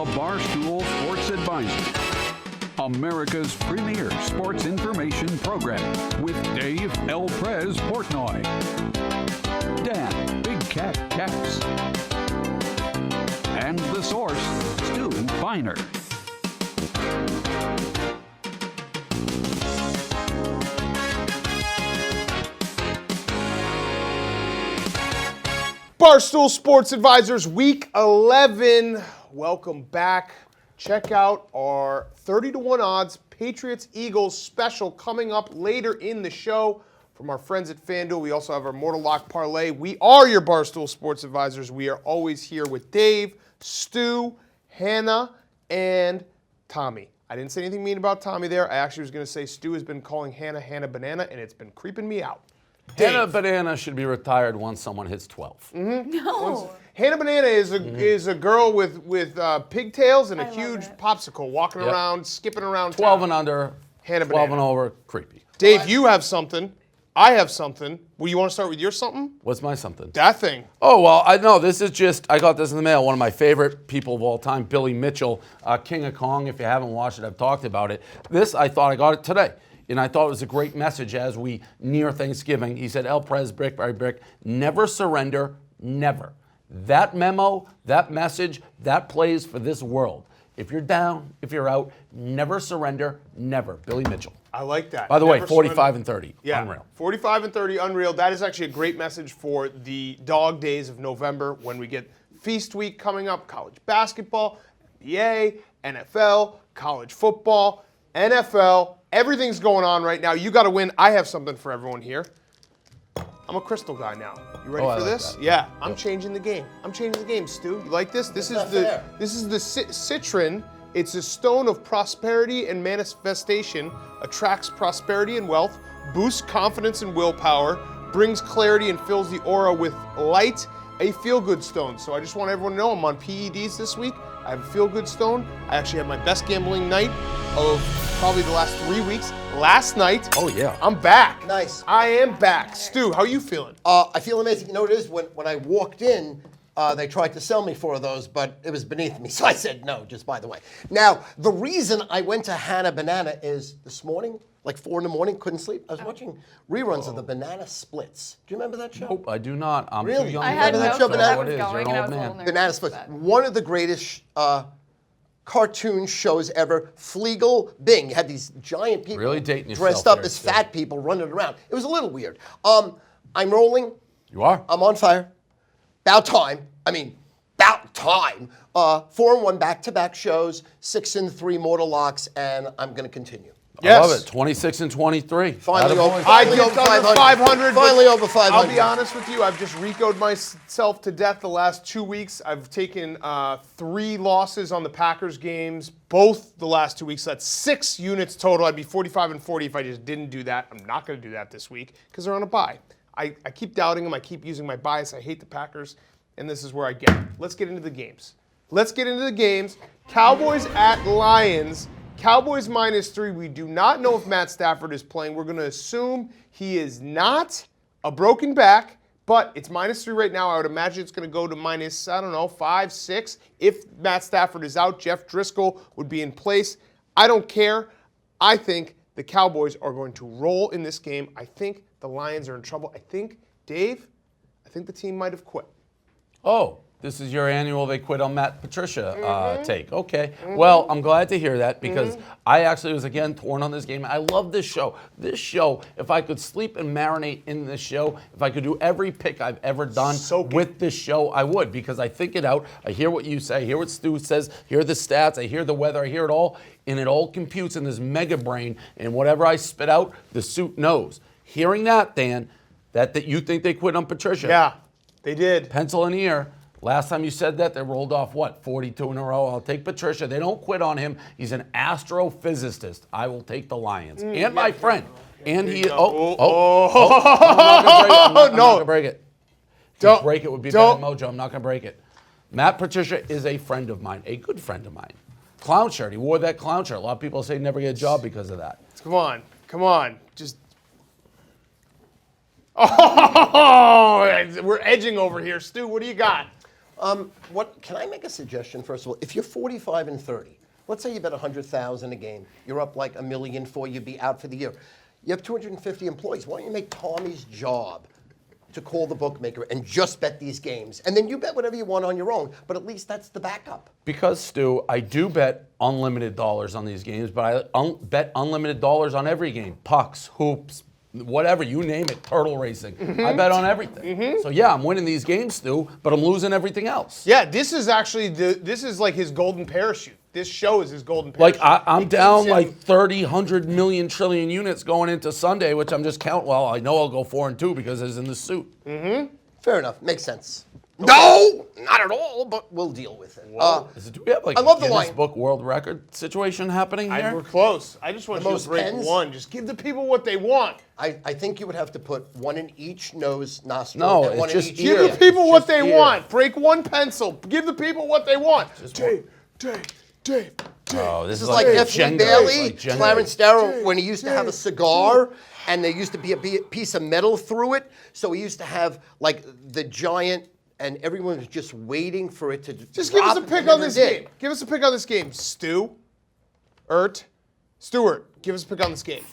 the Barstool Sports Advisor, America's premier sports information program, with Dave El Prez Portnoy, Dan Big Cat Katz, and the source, Stu Feiner. Barstool Sports Advisors, Week 11. Welcome back. Check out our 30-1 odds Patriots-Eagles special coming up later in the show from our friends at FanDuel. We also have our Mortal Lock Parlay. We are your Barstool Sports Advisors. We are always here with Dave, Stu, Hannah, and Tommy. I didn't say anything mean about Tommy there. I actually was going to say Stu has been calling Hannah Banana, and it's been creeping me out. Hannah Banana should be retired once someone hits 12. Mm-hmm. No. Hannah Banana is a girl with pigtails and a huge popsicle walking around, skipping around 12 town. and under, Hannah 12 Banana. and over, creepy. Dave, you have something. I have something. Well, you want to start with your something? What's my something? That thing. Oh, well, I know. This is just, I got this in the mail. One of my favorite people of all time, Billy Mitchell, King of Kong. If you haven't watched it, I've talked about it. This, I thought I got it today. And I thought it was a great message as we near Thanksgiving. He said, El Prez, brick by brick, never surrender, never. That memo, that message, that plays for this world. If you're down, if you're out, never surrender, never. Billy Mitchell. I like that. By the way, Never 45 surrender. and 30. Yeah, Unreal. 45 and 30, unreal. That is actually a great message for the dog days of November when we get Feast Week coming up, college basketball, NBA, NFL, college football, NFL. Everything's going on right now. You got to win. I have something for everyone here. I'm a crystal guy now. You ready for like this? that. Yeah, I'm changing the game. I'm changing the game, Stu. You like this? This is the citron. It's a stone of prosperity and manifestation, attracts prosperity and wealth, boosts confidence and willpower, brings clarity and fills the aura with light, a feel-good stone. So I just want everyone to know I'm on PEDs this week. I have a feel-good stone. I actually had my best gambling night of probably the last 3 weeks. Last night. Oh, yeah. I'm back. Nice. I am back. Stu, how you feeling? I feel amazing. You know what it is? When I walked in, they tried to sell me 4 of those, but it was beneath me, so I said no, just by the way. Now, the reason I went to Hannah Banana is this morning, like 4 in the morning, couldn't sleep. I was watching reruns of the Banana Splits. Do you remember that show? Nope, I do not. I'm Really? too young. I to had know no that clue show. that What was it is. going, You're and an I old was a man. little Banana Splits. One of the greatest cartoon shows ever. Fleagle Bing. You had these giant people Really dating dressed yourself up there, as Stu. fat people running around. It was a little weird. I'm rolling. You are? I'm on fire. About time. About time. 4-1 back-to-back shows, 6-3 mortal locks, and I'm going to continue. I love it. 26 and 23. Finally Attaboy. over, I finally dipped over under 500. 500. Finally over 500. I'll be honest with you. I've just Rico'd myself to death the last 2 weeks. I've taken 3 losses on the Packers games, both the last 2 weeks. That's 6 units total. I'd be 45 and 40 if I just didn't do that. I'm not going to do that this week because they're on a bye. I keep doubting them. I keep using my bias. I hate the Packers, and this is where I get it. Let's get into the games. Cowboys at Lions. Cowboys -3. We do not know if Matt Stafford is playing. We're going to assume he is not, a broken back, but it's -3 right now. I would imagine it's going to go to minus, 5, 6. If Matt Stafford is out, Jeff Driscoll would be in place. I don't care. I think the Cowboys are going to roll in this game. I think the Lions are in trouble. I think, Dave, the team might have quit. Oh, this is your annual they quit on Matt Patricia take. Okay. Well, I'm glad to hear that because I actually was, again, torn on this game. I love this show. This show, if I could sleep and marinate in this show, if I could do every pick I've ever done with this show, I would because I think it out. I hear what you say. I hear what Stu says. Hear the stats. I hear the weather. I hear it all. And it all computes in this mega brain. And whatever I spit out, the suit knows. Hearing that, Dan, that you think they quit on Patricia. Yeah, they did. Pencil in the ear. Last time you said that, they rolled off, 42 in a row? I'll take Patricia. They don't quit on him. He's an astrophysicist. I will take the Lions. And my friend. And he... I'm not going to break it. Don't break it would be bad mojo. I'm not going to break it. Matt Patricia is a friend of mine, a good friend of mine. Clown shirt. He wore that clown shirt. A lot of people say he never get a job because of that. Come on. Just... Oh, we're edging over here. Stu, what do you got? What can I make a suggestion? First of all, if you're 45-30, let's say you bet 100,000 a game, you're up like $1.4 million, you'd be out for the year. You have 250 employees. Why don't you make Tommy's job to call the bookmaker and just bet these games, and then you bet whatever you want on your own? But at least that's the backup. Because, Stu, I do bet unlimited dollars on these games, but I bet unlimited dollars on every game. Pucks, hoops, whatever, you name it, turtle racing. I bet on everything. So, yeah, I'm winning these games, Stu, but I'm losing everything else. Yeah, this is actually this is like his golden parachute. This show is his golden parachute. Like, I'm down like 30, 100 million trillion units going into Sunday, which I'm just counting. Well, I know I'll go 4-2 because it's in the suit. Fair enough. Makes sense. No, not at all, but we'll deal with it. Do we have like I love a the Guinness line. Book World Record situation happening here? We're close. I just want The you most to break pens? one. Just give the people what they want. I think you would have to put one in each nose nostril No, and one it's in just each Give ear. the people what they ear. want. Break one pencil. Give the people what they want. Dave. Oh, this This is is like F.U. Jenga. Bailey, Like Jenga. Clarence Darrow, when he used to have a cigar and there used to be a piece of metal through it. So he used to have like the giant, and everyone was just waiting for it to Just give us a drop, pick and on never this did. game. Give us a pick on this game. Stewart, give us a pick on this game.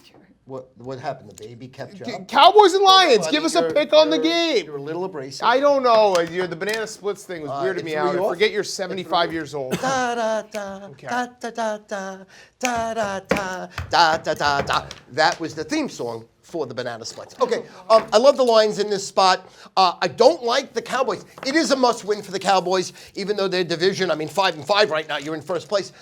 What happened? The baby kept job? Cowboys and Lions. Buddy, Give us a you're- pick on the you're- game. You're a little abrasive. I don't know. The banana splits thing was weirded it me threw out. you I off? forget you're 75 years old. Da da da da da da da da da da da da da. That was the theme song for the banana splits. Okay, I love the lines in this spot. I don't like the Cowboys. It is a must-win for the Cowboys, even though their division. I mean, 5-5 right now. You're in first place.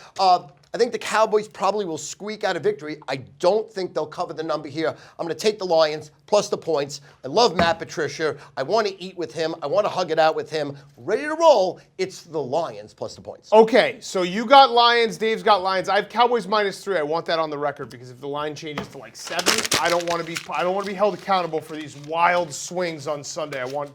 I think the Cowboys probably will squeak out a victory. I don't think they'll cover the number here. I'm going to take the Lions plus the points. I love Matt Patricia. I want to eat with him. I want to hug it out with him. Ready to roll. It's the Lions plus the points. Okay, so you got Lions. Dave's got Lions. I have Cowboys -3. I want that on the record because if the line changes to like 7, I don't want to be held accountable for these wild swings on Sunday. I want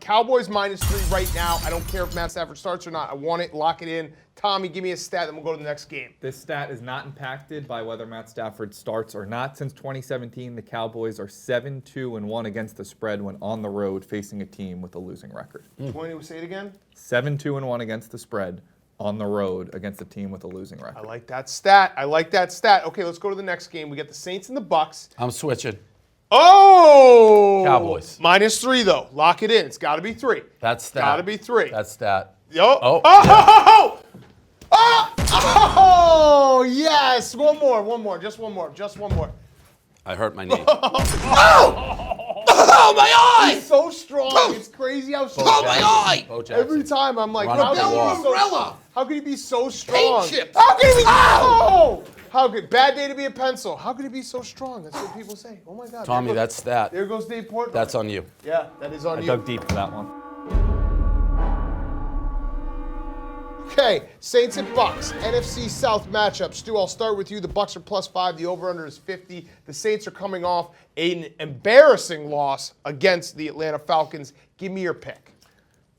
Cowboys -3 right now. I don't care if Matt Stafford starts or not. I want it. Lock it in. Tommy, give me a stat, then we'll go to the next game. This stat is not impacted by whether Matt Stafford starts or not. Since 2017, the Cowboys are 7-2-1 against the spread when on the road facing a team with a losing record. 20, say it again. 7-2-1 against the spread on the road against a team with a losing record. I like that stat. Okay, let's go to the next game. We got the Saints and the Bucks. I'm switching. Oh! Cowboys. -3 though. Lock it in. It's got to be 3. That's stat. Got to be 3. That's stat. Yo. Oh. Oh! Oh! Yes. One more. Just one more. I hurt my knee. Oh, my eye! He's so strong. It's crazy how strong. Oh, my eye! Bo Jackson. Every time I'm like, Run how up the wall. could he be so strong? chips. How could he be? Oh! How could bad day to be a pencil? How could he be so strong? That's what people say. Oh my God. Tommy, there goes, that's stat. There goes Dave Portnoy. That's on you. Yeah, that is on I you. dug deep for that one. Okay, Saints and Bucks, NFC South matchup. Stu, I'll start with you. The Bucks are +5. The over/under is 50. The Saints are coming off an embarrassing loss against the Atlanta Falcons. Give me your pick.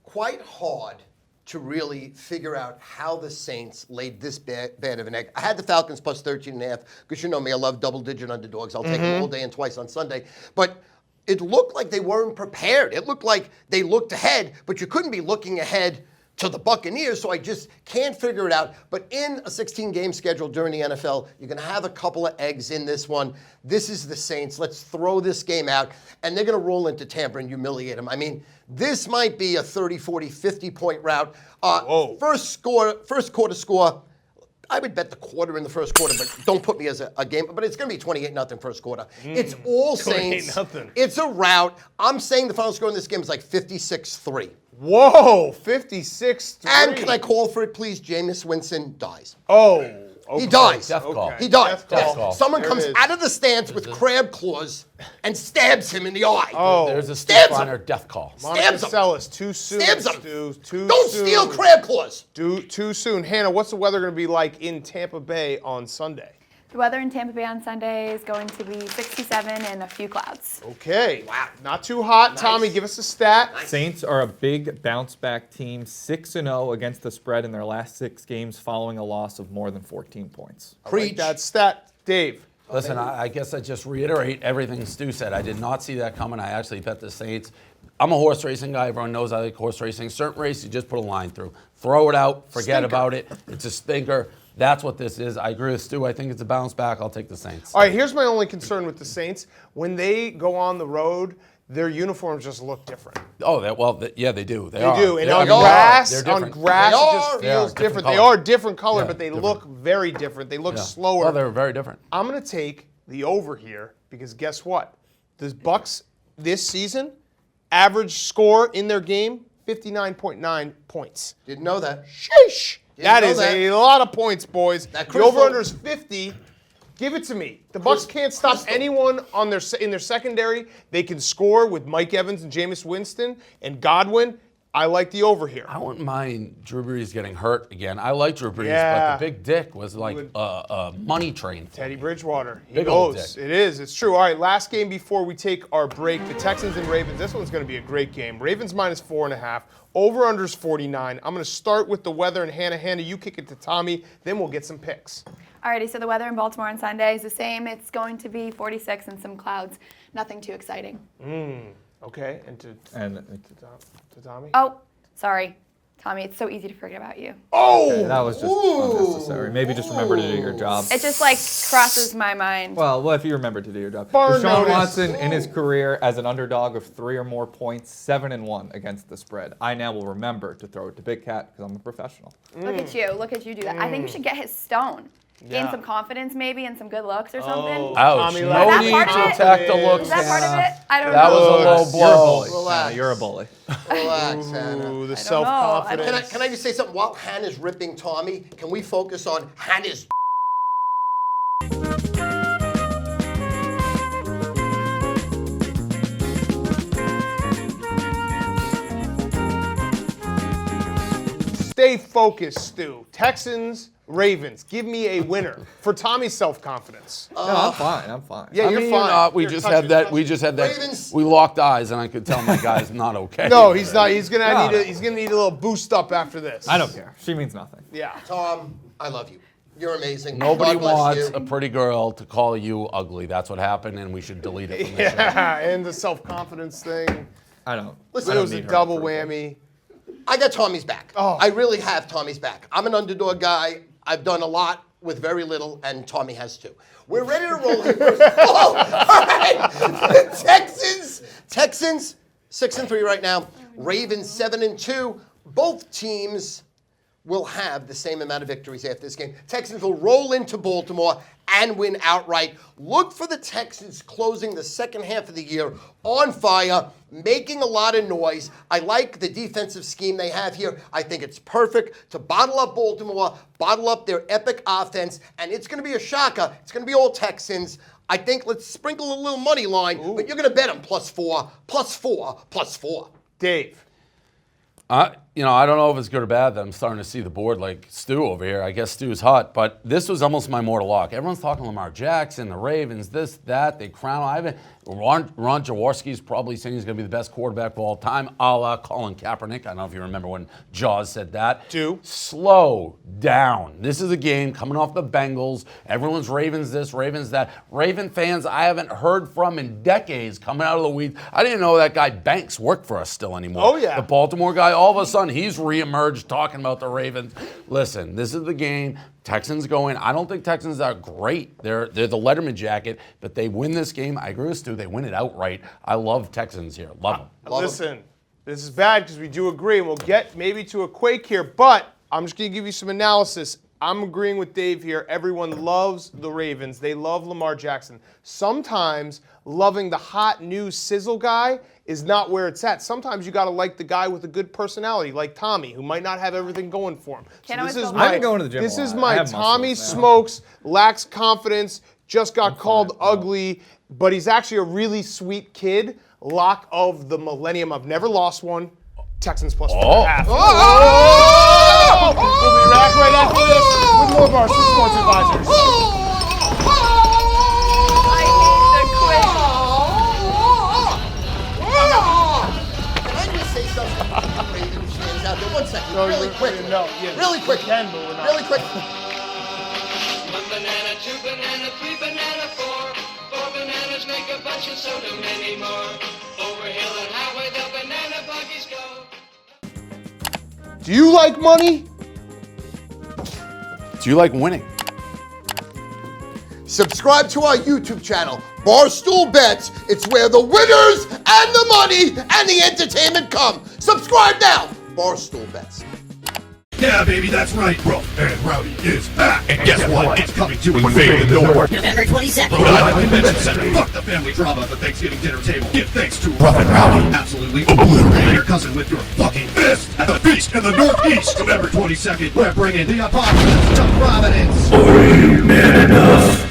Quite hard to really figure out how the Saints laid this bad of an egg. I had the Falcons plus 13.5 because you know me, I love double-digit underdogs. I'll take them all day and twice on Sunday. But it looked like they weren't prepared. It looked like they looked ahead, but you couldn't be looking ahead to the Buccaneers, so I just can't figure it out. But in a 16-game schedule during the NFL, you're going to have a couple of eggs in this one. This is the Saints. Let's throw this game out, and they're going to roll into Tampa and humiliate them. I mean, this might be a 30, 40, 50-point route. First quarter score, I would bet the quarter in the first quarter, but don't put me as a game. But it's going to be 28-0 first quarter. It's all Saints. 28-0. It's a rout. I'm saying the final score in this game is like 56-3. Whoa, 56-3. And can I call for it, please? Jameis Winston dies. Oh, okay. He dies. Death call. He dies. Death call. Someone There comes it is. out of the stands with crab claws and stabs him in the eye. Oh. There's a Steve Stabs him. Feiner death call. Monica Stabs him. Seles, too soon. Stabs him. Stu, too Don't soon. steal crab claws. Too soon. Hannah, what's the weather going to be like in Tampa Bay on Sunday? The weather in Tampa Bay on Sunday is going to be 67 and a few clouds. Okay. Wow. Not too hot. Tommy, give us a stat. Saints are a big bounce-back team, 6-0 against the spread in their last 6 games following a loss of more than 14 points. Preach. That stat. Dave. Listen, I guess I just reiterate everything Stu said. I did not see that coming. I actually bet the Saints. I'm a horse racing guy. Everyone knows I like horse racing. Certain races, you just put a line through. Throw it out. Forget about it. It's a stinker. That's what this is. I agree with Stu. I think it's a bounce back. I'll take the Saints. All right, here's my only concern with the Saints. When they go on the road, their uniforms just look different. Oh, yeah, they do. They do. And They're- on I mean, grass, they're different. it They just are. feels They are different. different They color. are different color, Yeah, but they different. look very different. They look Yeah. slower. Well, they're very different. I'm going to take the over here because guess what? The Bucks this season, average score in their game, 59.9 points. Didn't know that. Sheesh. That know is that. a lot of points, boys. That The crystal- over-under is 50. Give it to me. The Bucks can't stop anyone on in their secondary. They can score with Mike Evans and Jameis Winston and Godwin. I like the over here. I wouldn't mind Drew Brees getting hurt again. I like Drew Brees, Yeah. but the big dick was like a money train. Teddy Bridgewater. He Big old knows. dick. It is. It's true. All right, last game before we take our break. The Texans and Ravens. This one's going to be a great game. Ravens minus 4.5. Over-under's 49. I'm going to start with the weather, and Hannah, you kick it to Tommy. Then we'll get some picks. Alrighty, so the weather in Baltimore on Sunday is the same. It's going to be 46 and some clouds. Nothing too exciting. Okay, and to Tommy? Oh, sorry. Tommy, it's so easy to forget about you. Oh! That was just unnecessary. Maybe just remember to do your job. It just like crosses my mind. Well, what if you remember to do your job? Bar Deshaun notice. Watson in his career as an underdog of 3 or more points, 7-1 against the spread. I now will remember to throw it to Big Cat because I'm a professional. Look at you. Look at you do that. I think you should get his stone. Gain Yeah. some confidence maybe and some good looks or something. Ouch. Tommy No Lee. that need part of to it? attack the looks. Is that part of it? I don't That know. was a low You're a blow. bully. Relax. You're a bully. Relax, Hannah. Ooh, the know. self-confidence. Can I just say something? While Hannah's ripping Tommy, can we focus on Hannah's Stay focused, Stu. Texans, Ravens. Give me a winner for Tommy's self-confidence. No, I'm fine. I'm fine. Yeah, I you're mean, fine. we Here, just touch had it, that. touch We it. just had that. Ravens. We locked eyes, and I could tell my guy's not okay. No, he's not. He's gonna No. need. He's gonna need a little boost up after this. I don't care. She means nothing. Yeah. Tom? I love you. You're amazing. Nobody God bless wants you. a pretty girl to call you ugly. That's what happened, and we should delete it from the show. Yeah, and the self-confidence thing. I don't. Listen, I It don't was a need her double approval. whammy. I got Tommy's back. Oh. I really have Tommy's back. I'm an underdog guy. I've done a lot with very little, and Tommy has too. We're ready to roll here. Oh, all right. Texans, 6-3 right now. Ravens 7-2. Both teams will have the same amount of victories after this game. Texans will roll into Baltimore and win outright. Look for the Texans closing the second half of the year on fire, making a lot of noise. I like the defensive scheme they have here. I think it's perfect to bottle up Baltimore, bottle up their epic offense, and it's going to be a shocker. It's going to be all Texans. I think let's sprinkle a little money line, but you're going to bet them +4, +4, +4. Dave. I don't know if it's good or bad that I'm starting to see the board like Stu over here. I guess Stu's hot, but this was almost my mortal lock. Everyone's talking Lamar Jackson, the Ravens, this, that. They crown Ivan. Ron Jaworski's probably saying he's going to be the best quarterback of all time, a la Colin Kaepernick. I don't know if you remember when Jaws said that. Slow down. This is a game coming off the Bengals. Everyone's Ravens this, Ravens that. Raven fans I haven't heard from in decades coming out of the weeds. I didn't know that guy Banks worked for us still anymore. Oh, yeah. The Baltimore guy, all of a sudden, he's reemerged talking about the Ravens. Listen, this is the game. Texans going. I don't think Texans are great. They're the Letterman jacket, but they win this game. I agree with Stu. They win it outright. I love Texans here. Love them. Listen, this is bad because we do agree, and we'll get maybe to a quake here, but I'm just going to give you some analysis. I'm agreeing with Dave here. Everyone loves the Ravens. They love Lamar Jackson. Sometimes loving the hot new sizzle guy is not where it's at. Sometimes you got to like the guy with a good personality, like Tommy, who might not have everything going for him. Can't always go I've been going to the gym This a is lot. I my have Tommy muscles now. Smokes, lacks confidence, just got called fine. ugly, but he's actually a really sweet kid. Lock of the millennium. I've never lost one. Texans plus 4.5. We'll be back right after this with more Barstool Sports Advisors. I hate the quiz. Can I just say something to the Ravens fans out there? 1 second, really quick. Really quick. Really quick. 1 banana, 2 banana, 3 banana, 4. 4 bananas make a bunch and so do many more. Over hill and highway the banana buggies go. Do you like money? Do you like winning? Subscribe to our YouTube channel, Barstool Bets. It's where the winners and the money and the entertainment come. Subscribe now, Barstool Bets. Yeah, baby, that's right. Rough and Rowdy is back. And guess what? It's coming to invade the North. November 22nd. Rhode Island Convention Center. Fuck the family drama at the Thanksgiving dinner table. Give thanks to Rough and Rowdy. Absolutely obliterate your cousin with your fucking fist at the feast in the Northeast. November 22nd. We're bringing the apocalypse to Providence. Are you man enough?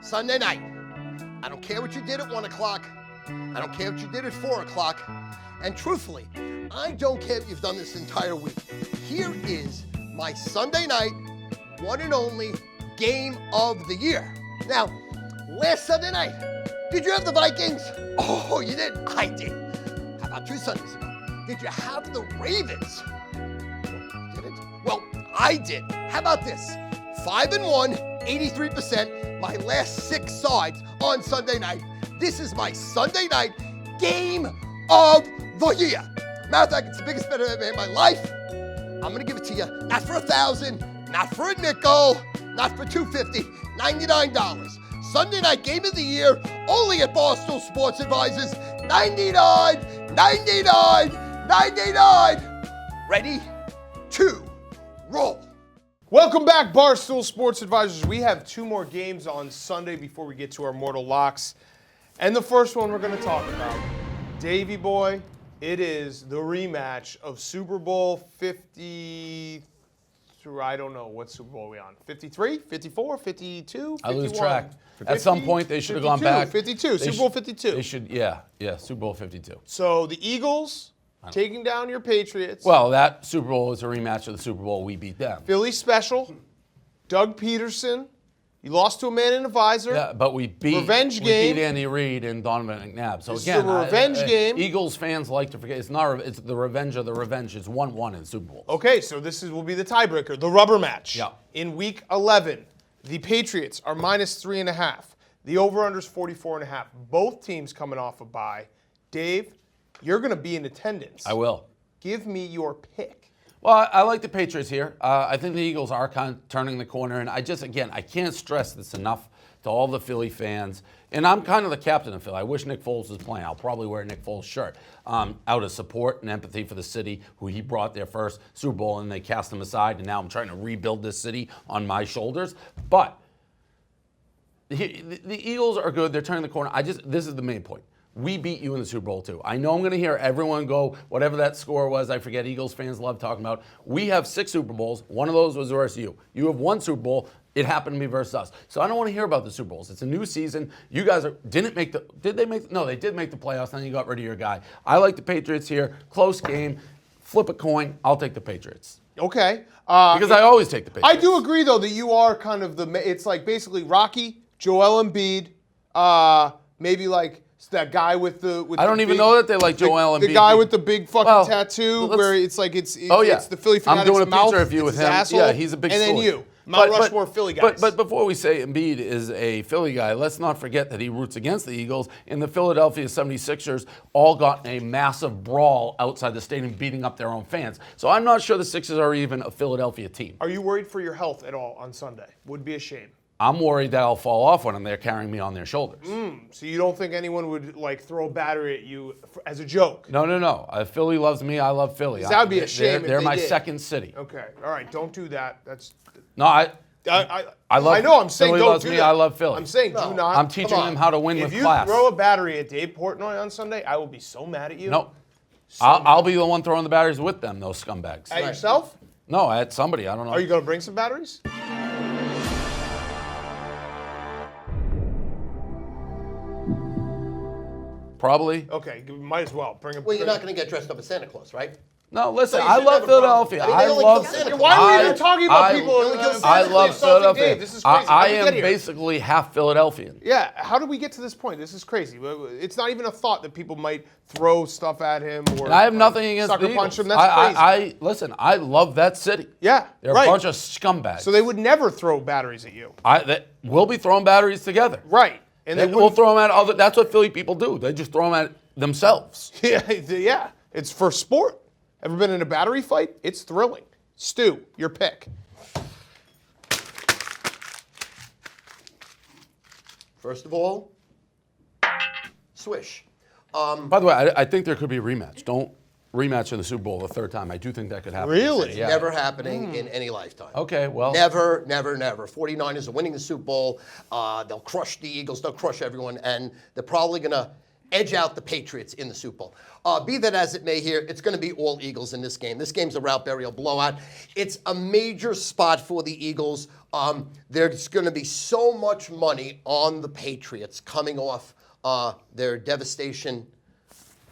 Sunday night. I don't care what you did at 1 o'clock. I don't care what you did at 4 o'clock. And truthfully, I don't care if you've done this entire week. Here is my Sunday night, one and only game of the year. Now, last Sunday night, did you have the Vikings? Oh, you did? I did. How about 2 Sundays ago? Did you have the Ravens? You didn't? Well, I did. How about this? 5-1, 83%, my last 6 sides on Sunday night. This is my Sunday night game of the year. Matter of fact, it's the biggest bet I've ever made in my life. I'm gonna give it to you, not for $1,000, not for a nickel, not for $2.50, $99. Sunday night game of the year, only at Barstool Sports Advisors, $99, $99, $99. Ready to roll. Welcome back, Barstool Sports Advisors. We have 2 more games on Sunday before we get to our mortal locks. And the first one we're going to talk about, Davey boy, it is the rematch of Super Bowl 50. I don't know what Super Bowl are we on. 53, 54, 52, 51? I lose track. At some point, they should have gone back. 52, Super Bowl 52. They should, yeah, Super Bowl 52. So the Eagles taking down your Patriots. Well, that Super Bowl is a rematch of the Super Bowl we beat them. Philly special, Doug Peterson. You lost to a man in a visor. Yeah, but we beat Revenge game. We beat Andy Reid and Donovan McNabb. So This is again, a revenge game. Eagles fans like to forget. It's not. It's the revenge of the revenge. It's 1-1 in Super Bowl. Okay, so this will be the tiebreaker, the rubber match. Yeah. In Week 11, the Patriots are -3.5. The over/under is 44.5. Both teams coming off a bye. Dave, you're going to be in attendance. I will. Give me your pick. Well, I like the Patriots here. I think the Eagles are kind of turning the corner, and I can't stress this enough to all the Philly fans. And I'm kind of the captain of Philly. I wish Nick Foles was playing. I'll probably wear a Nick Foles shirt out of support and empathy for the city, who he brought their first Super Bowl, and they cast him aside, and now I'm trying to rebuild this city on my shoulders. But the Eagles are good. They're turning the corner. This is the main point. We beat you in the Super Bowl, too. I know I'm going to hear everyone go, whatever that score was, I forget, Eagles fans love talking about. We have 6 Super Bowls. One of those was versus you. You have 1 Super Bowl. It happened to be versus us. So I don't want to hear about the Super Bowls. It's a new season. You guys did they make the playoffs, then you got rid of your guy. I like the Patriots here. Close game. Flip a coin. I'll take the Patriots. Okay. Because I always take the Patriots. I do agree, though, that you are kind of it's like basically Rocky, Joel Embiid, maybe like that guy with the. I don't even know that they like Joel Embiid. The guy with the big fucking tattoo, where it's like it's the Philly fanatics. I'm doing a mouth, picture review with him. Asshole, Yeah, he's a big. And story. then you, Mount Rushmore Philly guys. But before we say Embiid is a Philly guy, let's not forget that he roots against the Eagles. And the Philadelphia 76ers all got in a massive brawl outside the stadium, beating up their own fans. So I'm not sure the Sixers are even a Philadelphia team. Are you worried for your health at all on Sunday? Would be a shame. I'm worried that I'll fall off when they're carrying me on their shoulders. So you don't think anyone would like throw a battery at you as a joke? No. Philly loves me. I love Philly. That would be a shame. They're if my did. second city. Okay. All right. Don't do that. That's. No, I know. I'm saying Philly don't loves do me. that. I love Philly. I'm saying do not. I'm teaching them how to win with class. If you throw a battery at Dave Portnoy on Sunday, I will be so mad at you. No. I'll be the one throwing the batteries with them, those scumbags. At yourself? No, at somebody. I don't know. Are you going to bring some batteries? Probably. Okay, might as well. Bring a. Well, you're not going to get dressed up as Santa Claus, right? No, listen, So you I shouldn't love have a problem. Philadelphia. I mean, I they only love. kill Santa Claus. Why are we even talking about people? I love Philadelphia. This is crazy. I am basically half Philadelphian. Yeah, how did we get to this point? This is crazy. It's not even a thought that people might throw stuff at him or. And I have nothing against sucker the punch Eagles. him. That's crazy. Listen, I love that city. Yeah, They're right. a bunch of scumbags. So they would never throw batteries at you. We'll be throwing batteries together. Right. And We'll throw them at other. That's what Philly people do. They just throw them at themselves. Yeah. It's for sport. Ever been in a battery fight? It's thrilling. Stu, your pick. First of all, swish. By the way, I think there could be a rematch. Don't rematch in the Super Bowl the third time. I do think that could happen. Really? Yeah. Never happening in any lifetime. Okay, well. Never, never, never. 49ers are winning the Super Bowl. They'll crush the Eagles. They'll crush everyone. And they're probably going to edge out the Patriots in the Super Bowl. Be that as it may here, it's going to be all Eagles in this game. This game's a route burial blowout. It's a major spot for the Eagles. There's going to be so much money on the Patriots coming off their devastation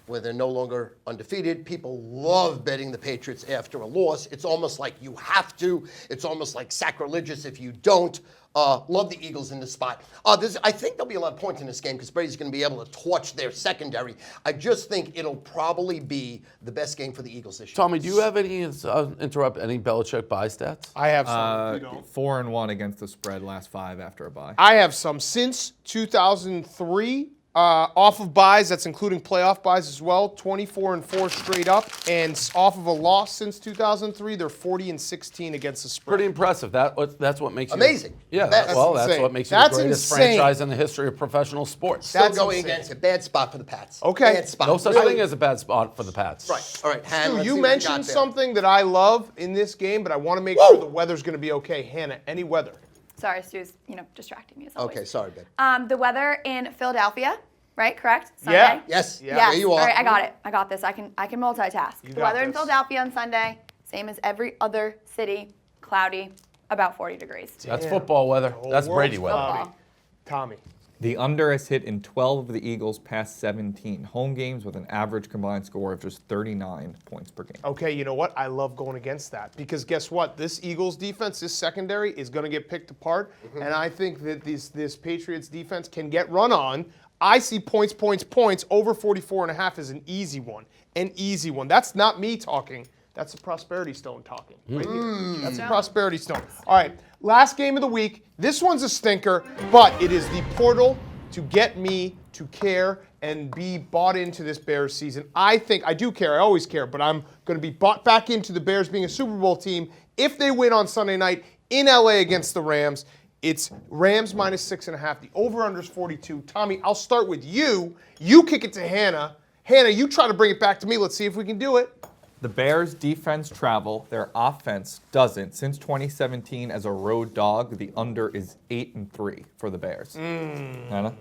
where they're no longer undefeated. People love betting the Patriots after a loss. It's almost like you have to. It's almost like sacrilegious if you don't. Love the Eagles in this spot. I think there'll be a lot of points in this game because Brady's going to be able to torch their secondary. I just think it'll probably be the best game for the Eagles this year. Tommy, do you have any any Belichick buy stats? I have some. 4-1 against the spread last 5 after a bye. I have some. Since 2003, off of buys, that's including playoff buys as well, 24-4 straight up. And off of a loss since 2003, they're 40-16 against the spread. Pretty impressive. That's what makes Amazing. You, yeah, That's that's insane. what makes you That's the greatest insane. franchise in the history of professional sports. Still That's going insane. against a bad spot for the Pats. Okay. Bad spot. No such thing as a bad spot for the Pats. Right. All right. Han, Stu, let's you see what mentioned got there. something that I love in this game, but I want to make sure the weather's going to be okay. Hannah, any weather? Sorry, Stu's, distracting me as always. Okay, sorry, babe. The weather in Philadelphia, right? Correct? Sunday? Yeah. Yes. Yeah. There you are. All right, I got it. I got this. I can multitask. The got weather in this. Philadelphia on Sunday, same as every other city, cloudy, about 40 degrees. That's football weather. That's Brady weather. Football. Tommy. The under has hit in 12 of the Eagles' past 17 home games with an average combined score of just 39 points per game. Okay, you know what? I love going against that because guess what? This Eagles defense, this secondary is going to get picked apart, and I think that this Patriots defense can get run on. I see points. Over 44.5 is an easy one. An easy one. That's not me talking. That's a Prosperity Stone talking. Right here. That's a Prosperity Stone. All right, last game of the week. This one's a stinker, but it is the portal to get me to care and be bought into this Bears season. I do care. I always care, but I'm going to be bought back into the Bears being a Super Bowl team if they win on Sunday night in LA against the Rams. It's Rams -6.5. The over-under is 42. Tommy, I'll start with you. You kick it to Hannah. Hannah, you try to bring it back to me. Let's see if we can do it. The Bears' defense travel, their offense doesn't. Since 2017, as a road dog, the under is 8-3 for the Bears. Anna?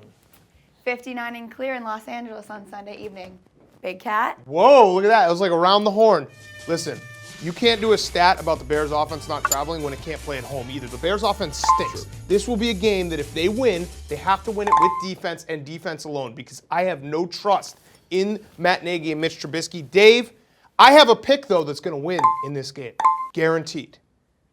59 and clear in Los Angeles on Sunday evening. Big Cat. Whoa, look at that. It was like around the horn. Listen, you can't do a stat about the Bears' offense not traveling when it can't play at home either. The Bears' offense stinks. This will be a game that if they win, they have to win it with defense and defense alone because I have no trust in Matt Nagy and Mitch Trubisky. Dave, I have a pick, though, that's going to win in this game. Guaranteed.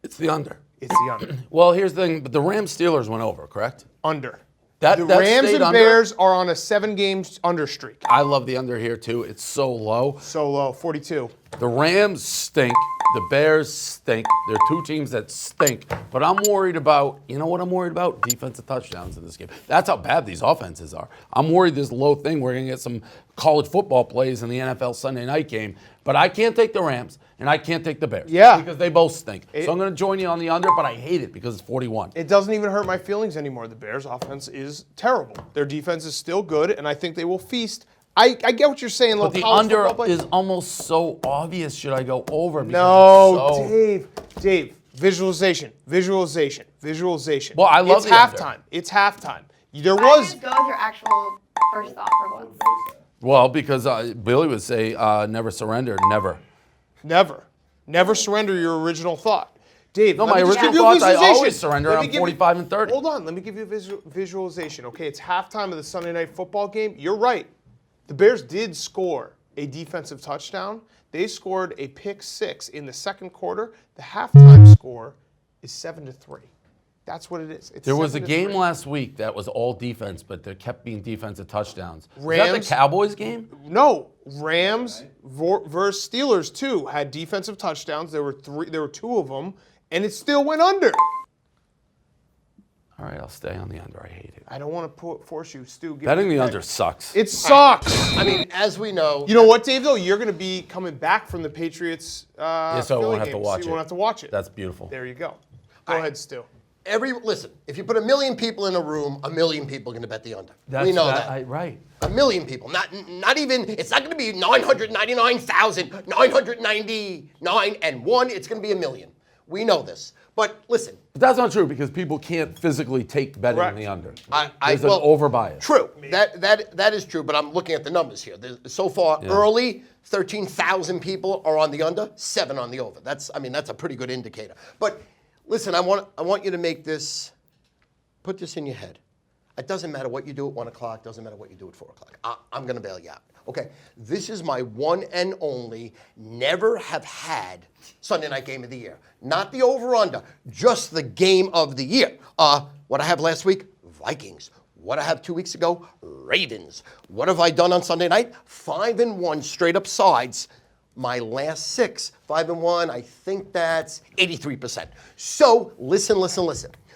It's the under. It's the under. Well, here's the thing. But the Rams-Steelers went over, correct? Under. That The Rams stayed and under? Bears are on a 7-game under streak. I love the under here, too. It's so low. So low, 42. The Rams stink. The Bears stink. They're two teams that stink. But I'm worried about, you know what I'm worried about? Defensive touchdowns in this game. That's how bad these offenses are. I'm worried this low thing, we're going to get some college football plays in the NFL Sunday night game. But I can't take the Rams, and I can't take the Bears. Yeah. Because they both stink. So I'm going to join you on the under, but I hate it because it's 41. It doesn't even hurt my feelings anymore. The Bears' offense is terrible. Their defense is still good, and I think they will feast. I get what you're saying. But the under is almost so obvious. Should I go over? No, Because Dave, visualization. Well, I love it's the halftime. under. It's halftime. There Why was don't you just go with your actual first thought for once? Well, because Billy would say, never surrender, never. never surrender your original thought. Dave, No, let my me just original give you a thoughts, I visualization. always surrender. Let me I'm give 45 and 30. Hold on, let me give you a visualization. Okay, it's halftime of the Sunday night football game. You're right. The Bears did score a defensive touchdown. They scored a pick six in the second quarter. The halftime score is 7-3. That's what it is. It's There was a 7-3. game last week that was all defense, but there kept being defensive touchdowns. Was that Rams- the Cowboys game? No, Rams versus Steelers too had defensive touchdowns. There were two of them, and it still went under. All right, I'll stay on the under. I hate it. I don't want to force you, Stu. Betting the under sucks. It sucks. I mean, as we know. You know what, Dave, though? You're going to be coming back from the Patriots So I Philly won't have to game, watch so it. you won't have to watch it. That's beautiful. There you go. Go ahead, Stu. Listen, if you put 1 million people in a room, 1 million people are going to bet the under. We know that. Right. 1 million people. Not even, it's not going to be 999,999 and 1. It's going to be 1 million. We know this. But listen. But that's not true because people can't physically take betting on the under. There's an overbias. True. That is true, but I'm looking at the numbers here. So far, early, 13,000 people are on the under, 7 on the over. That's a pretty good indicator. But listen, I want you to make this, put this in your head. It doesn't matter what you do at 1 o'clock, doesn't matter what you do at 4 o'clock. I'm going to bail you out. Okay, this is my one and only, never have had Sunday night game of the year. Not the over-under, just the game of the year. What I have last week? Vikings. What I have 2 weeks ago? Ravens. What have I done on Sunday night? 5-1 straight up sides. My last 6, 5-1, I think that's 83%. So listen.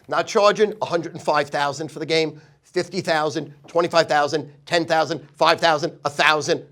Not charging $105,000 for the game, $50,000, $25,000, $10,000, $5,000, $1,000. I'm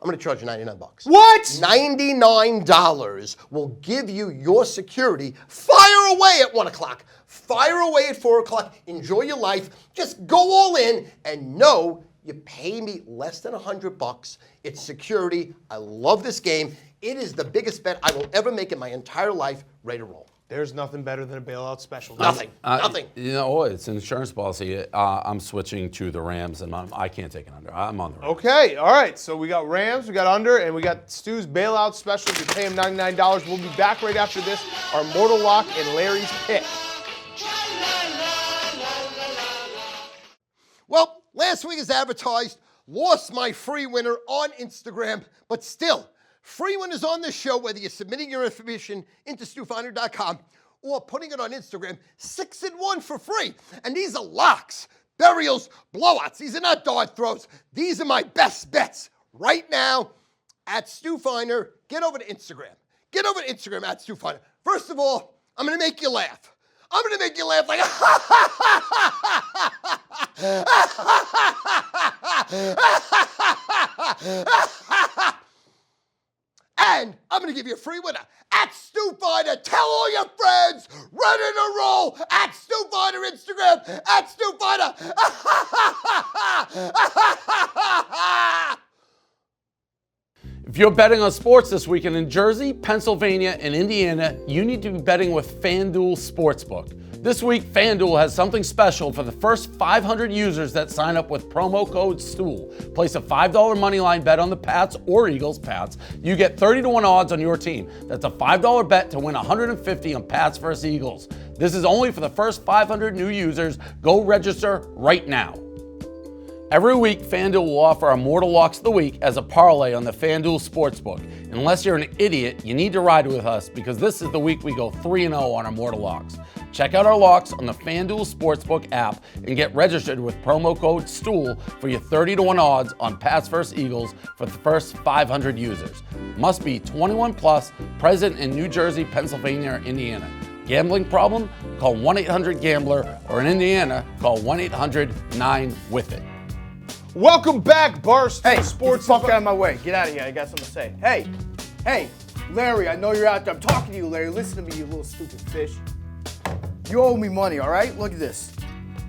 going to charge you $99. What? $99 will give you your security. Fire away at 1 o'clock. Fire away at 4 o'clock. Enjoy your life. Just go all in and know you pay me less than $100. It's security. I love this game. It is the biggest bet I will ever make in my entire life. Ready to roll. There's nothing better than a bailout special. Nothing. Nothing. You know, it's an insurance policy. I'm switching to the Rams, and I can't take it under. I'm on the Rams. Okay, all right. So we got Rams, we got under, and we got Stu's bailout special. If you pay him $99, we'll be back right after this. Our Mortal Lock and Larry's pick. Well, last week as advertised, lost my free winner on Instagram, but still, free winners on this show, whether you're submitting your information into StuFeiner.com or putting it on Instagram, 6-1 for free. And these are locks, burials, blowouts. These are not dart throws. These are my best bets right now at StuFeiner. Get over to Instagram. Get over to Instagram at StuFeiner. First of all, I'm going to make you laugh. I'm going to make you laugh like and I'm going to give you a free winner at StuFeiner. Tell all your friends. Ready to roll at StuFeiner Instagram at StuFeiner. If you're betting on sports this weekend in Jersey, Pennsylvania, and Indiana, you need to be betting with FanDuel Sportsbook. This week, FanDuel has something special for the first 500 users that sign up with promo code STOOL. Place a $5 moneyline bet on the Pats or Eagles. Pats. You get 30-1 odds on your team. That's a $5 bet to win $150 on Pats versus Eagles. This is only for the first 500 new users. Go register right now. Every week, FanDuel will offer our Mortal Locks of the Week as a parlay on the FanDuel Sportsbook. Unless you're an idiot, you need to ride with us because this is the week we go 3-0 on our Mortal Locks. Check out our locks on the FanDuel Sportsbook app and get registered with promo code STOOL for your 30-1 odds on Pats vs. Eagles for the first 500 users. Must be 21 plus, present in New Jersey, Pennsylvania, or Indiana. Gambling problem? Call 1-800-GAMBLER, or in Indiana, call 1-800-9-WITH-IT. Welcome back, Barstool Sports. Get the fuck out of my way. Get out of here. I got something to say. Hey, Larry, I know you're out there. I'm talking to you, Larry. Listen to me, you little stupid fish. You owe me money, all right? Look at this.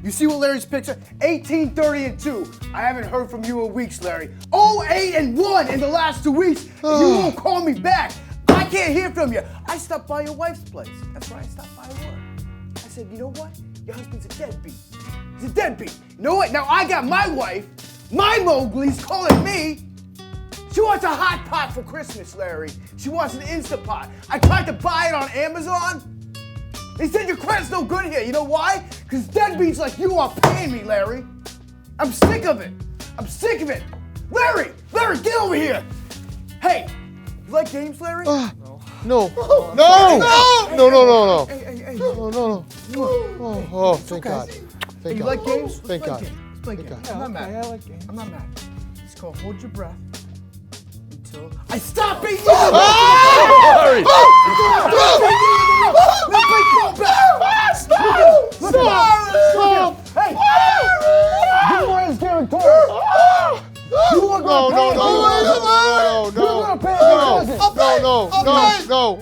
You see what Larry's picks are? 18-30-2. I haven't heard from you in weeks, Larry. 0-8-1 in the last 2 weeks. And you won't call me back. I can't hear from you. I stopped by your wife's place. That's why I stopped by work. I said, you know what? Your husband's a deadbeat. He's a deadbeat. You know what? Now I got my wife, my Mowgli's calling me. She wants a hot pot for Christmas, Larry. She wants an Instapot. I tried to buy it on Amazon. They said your credit's no good here. You know why? Because deadbeats like you are paying me, Larry. I'm sick of it. I'm sick of it. Larry, get over here. Hey, you like games, Larry? No. No. Hey. Oh, thank God. Hey, you like games? Thank God. Let's play games. I'm not mad. I like games. I'm not mad. It's called Hold Your Breath until I stop beating you. Let's play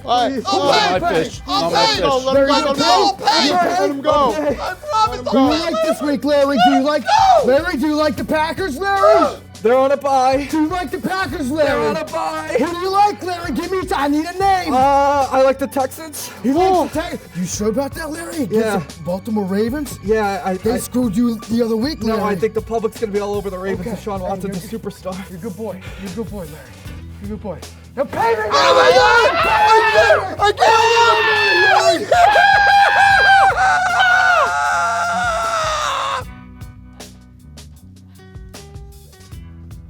My fish. I'll Not my pay. fish. No, let him go. Let him go. I promise. Do you like this week, Larry? Larry, do you like the Packers, Larry? They're on a bye. Do you like the Packers, Larry? They're on a bye. Who do you like, Larry? Give me I need a name. I like the Texans. He likes the Texans. You sure about that, Larry? Yeah. Against the Baltimore Ravens? Yeah, They screwed you the other week, Larry. No, I think the public's gonna be all over the Ravens. Okay. Deshaun Watson's a superstar. You're a good boy. You're a good boy, Larry. You're a good boy. Now pay me!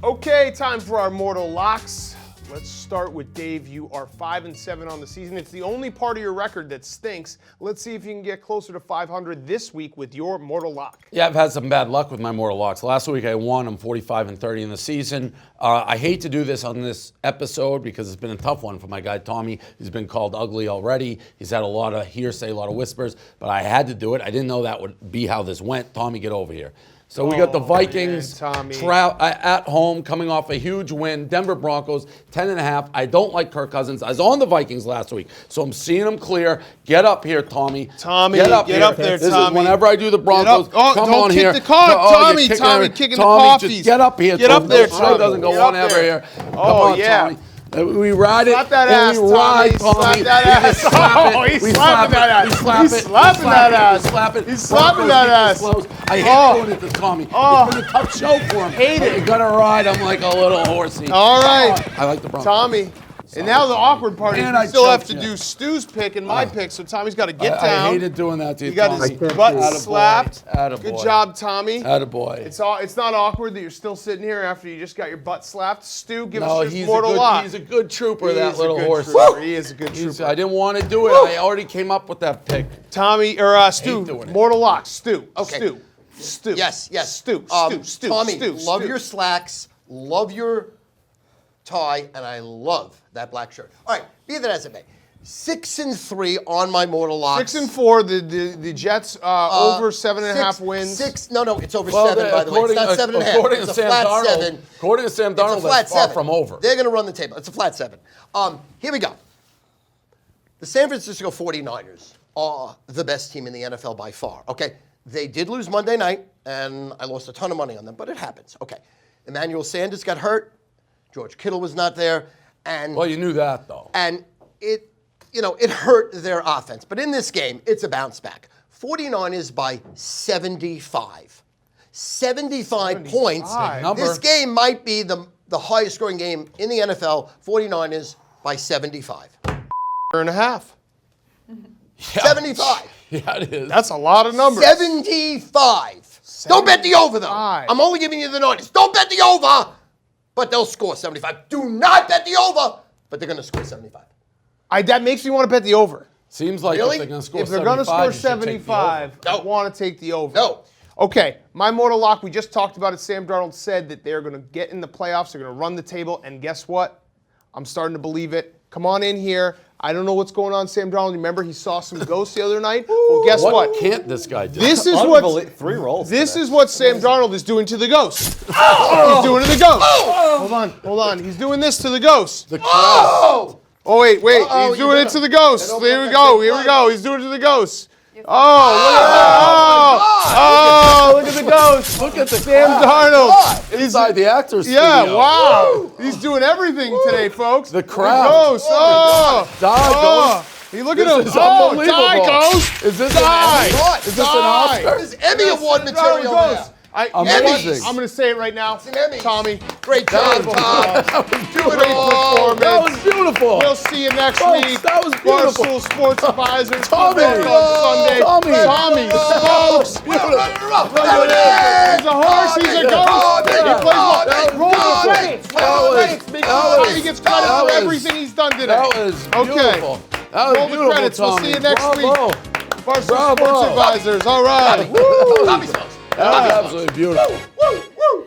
Okay, time for our mortal locks. Let's start with Dave. You are 5-7 on the season. It's the only part of your record that stinks. Let's see if you can get closer to 500 this week with your mortal lock. Yeah, I've had some bad luck with my mortal locks. Last week I won. I'm 45-30 in the season. I hate to do this on this episode because it's been a tough one for my guy Tommy. He's been called ugly already. He's had a lot of hearsay, a lot of whispers, but I had to do it. I didn't know that would be how this went. Tommy, get over here. So we got the Vikings at home coming off a huge win. Denver Broncos, 10.5. I don't like Kirk Cousins. I was on the Vikings last week, so I'm seeing them clear. Get up here, Tommy. Get up there, This Tommy. is whenever I do the Broncos. Come don't on kick here. the car. You're Tommy kicking the Tommy, coffees. just get up here. Get up there, Tommy. Tommy. Doesn't go Get on up ever there. here. Come Oh, on, yeah. Tommy. We ride it. Slap that and ass, we ride, Tommy. Tommy. Slap that We ass. slap Oh, it. he's We slapping slap that it. ass. We slap He's it. slapping We that slap it. ass. We slap it. He's slapping Broncos that keep it ass. close. I hate doing it to Tommy. It's been a tough show for him. Hate But it. You gotta ride him like a little horsey. All right. I like the Broncos. Tommy. And now the awkward part is And we I still have choked to you. do Stu's pick and my pick, so Tommy's got to get I down. hated doing that to you, He got Tommy. his butt Attaboy. slapped. Attaboy. Good job, Tommy. Attaboy. It's not awkward that you're still sitting here after you just got your butt slapped. Stu, give No, us your he's mortal lock. he's a good trooper, He that is a little good horse. trooper. He is a good trooper. I didn't want to do it. I already came up with that pick. Tommy, or Stu, doing it. mortal lock. Stu. Okay. Stu. Yes. Stu. Tommy, love Stu. your slacks, love your tie, and I love that black shirt. All right, be that as it may. 6-3 on my mortal locks. 6-4. The Jets over 7.5 wins. No, it's over Well, 7, by the way. It's not 7.5. According It's to a Sam flat Darnold, 7. according to Sam It's a Darnold, flat that's far 7. from over. They're going to run the table. It's a flat 7. Here we go. The San Francisco 49ers are the best team in the NFL by far. Okay, they did lose Monday night, and I lost a ton of money on them, but it happens. Okay, Emmanuel Sanders got hurt. George Kittle was not there, and Well, you knew that, though. and it hurt their offense. But in this game, it's a bounce back. 49ers by 75. 75 points. Big number. This game might be the highest scoring game in the NFL. 49ers by 75. And a half. 75. Yeah, it is. That's a lot of numbers. 75. Don't bet the over, though. 75. I'm only giving you the Niners. Don't bet the over, but they'll score 75. Do not bet the over, but they're going to score 75. That makes me want to bet the over. Seems like Really? if they're going to score If they're going to 75, score you should take the 75, I No. want to take the over. No. Okay, my mortal lock, we just talked about it. Sam Darnold said that they're going to get in the playoffs. They're going to run the table. And guess what? I'm starting to believe it. Come on in here. I don't know what's going on, Sam Darnold. Remember, he saw some ghosts the other night? Well, guess what? What can't this guy do? This is what 3 rolls. This is what Sam Darnold is doing to the ghost. He's doing to the ghost. Hold on. He's doing this to the ghost. The crowd. Oh! Oh, wait. He's doing it to the ghost. Here we go. He's doing it to the ghost. Oh, look at the ghost. Look at the Sam Darnold. inside the actor's Yeah, studio. wow. He's doing everything today, folks. The crowd. Ghost. Die, ghost. Hey, look at him. This is unbelievable. Die, ghost. Is this Die. Is this an Die. Oscar? There's Emmy Award material Ghost. there. Amazing. I'm going to say it right now. an Emmy. Tommy. Great job, Tom. Great performance. That was beautiful. We'll see you next Folks, week. that was beautiful. Barstool Sports Advisors. Tommy. On Sunday. Tommy. Folks. There it is. He's a horse. He's a ghost. He plays roll the credits. He gets credit for everything he's done today. That was beautiful. That was Roll the beautiful, credits. We'll Tommy. see you next Bravo. week. Barstool Bravo. Sports Advisors. All right. Tommy Smokes. That was absolutely beautiful. Woo, woo.